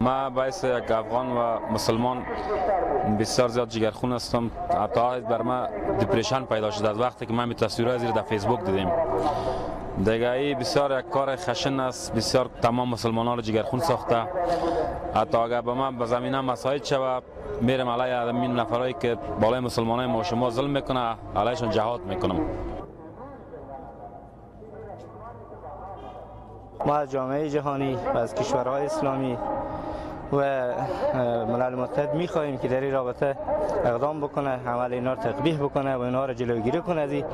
ما باعث یک افغان و مسلمان بسیار زیاد جگرخون هستم. حتی بر ما دپرشن پیدا شد از وقتی که من می تصویرهای زیر در فیسبوک دیدیم. دیگه ای بسیار یک کار خشن است، بسیار تمام مسلمانان را جگرخون ساخته. حتی اگر به من به زمینه مساعد شود میرم علیه این نفرایی که بالای مسلمانای ما شما ظلم میکنه علیهشون جهاد میکنم. ما از جامعه جهانی و از کشورهای اسلامی و ملل متحد می‌خواهیم که در این رابطه اقدام بکنه، عمل اینا رو تقبیح بکنه و اینا رو جلوگیری کنه از این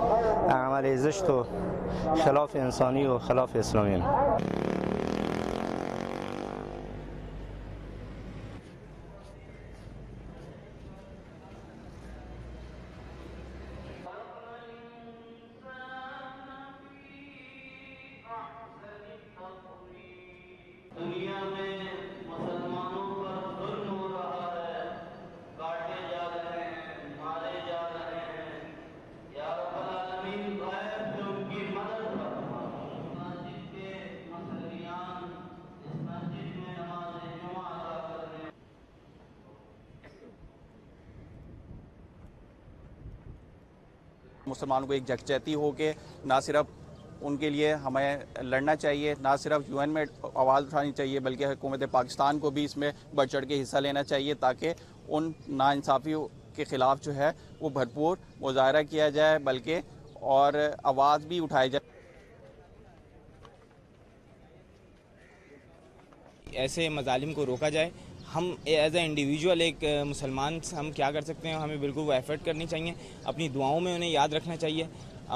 عمل زشت و خلاف انسانی و خلاف اسلامی. مسلمانوں کو ایک یکجہتی ہو کے نہ صرف ان کے لیے ہمیں لڑنا چاہیے، نہ صرف UN میں آواز اٹھانی چاہیے بلکہ حکومت پاکستان کو بھی اس میں بڑھ چڑھ کے حصہ لینا چاہیے تاکہ ان ناانصافیوں کے خلاف جو ہے وہ بھرپور مظاہرہ کیا جائے بلکہ اور آواز بھی اٹھائی جائے. ایسے مظالم کو روکا جائے. ہم ایز اے انڈیویجول ایک مسلمان ہم کیا کر سکتے ہیں؟ ہمیں بالکل وہ ایفرٹ کرنی چاہیے، اپنی دعاؤں میں انہیں یاد رکھنا چاہیے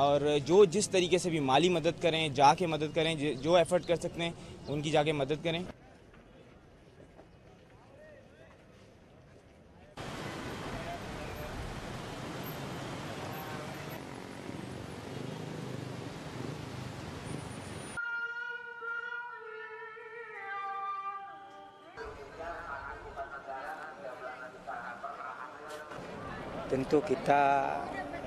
اور جو جس طریقے سے بھی مالی مدد کریں، جا کے مدد کریں، جو ایفرٹ کر سکتے ہیں ان کی جا کے مدد کریں. Tentu kita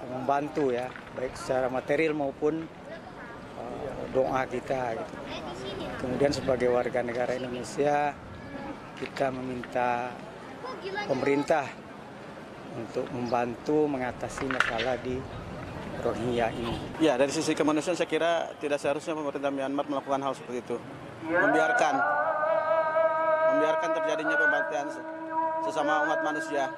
membantu ya, baik secara material maupun doa kita gitu. Kemudian sebagai warga negara Indonesia kita meminta pemerintah untuk membantu mengatasi masalah di Rohingya ini. Ya, dari sisi kemanusiaan saya kira tidak seharusnya pemerintah Myanmar melakukan hal seperti itu. Membiarkan terjadinya pembantaian sesama umat manusia.